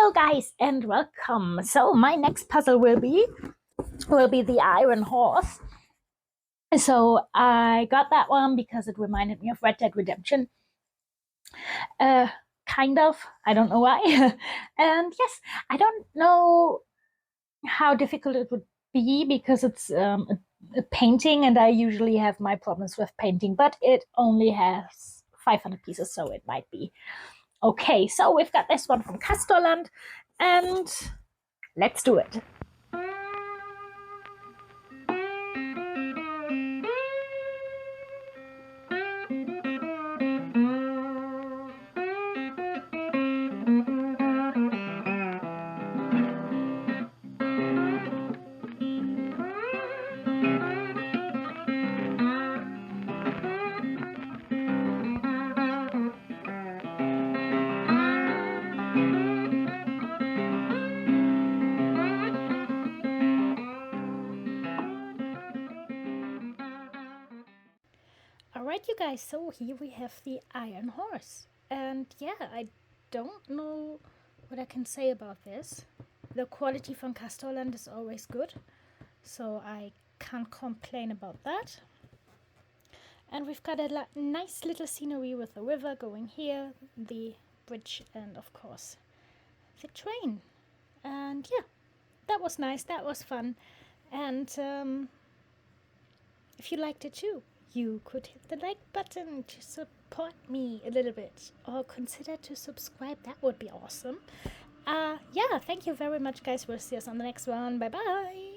Hello guys and welcome. So my next puzzle will be the Iron Horse. So I got that one because it reminded me of Red Dead Redemption. Kind of. I don't know why. And yes, I don't know how difficult it would be because it's a painting and I usually have my problems with painting, but it only has 500 pieces, so it might be okay. So we've got this one from Castorland and let's do it. Alright, you guys, so here we have the Iron Horse. And yeah, I don't know what I can say about this. The quality from Castorland is always good, so I can't complain about that. And we've got a nice little scenery with the river going here, the bridge, and of course the train. And yeah, that was nice, that was fun. And if you liked it too, you could hit the like button to support me a little bit, or consider to subscribe. That would be awesome. Yeah, thank you very much guys. We'll see us on the next one. Bye bye.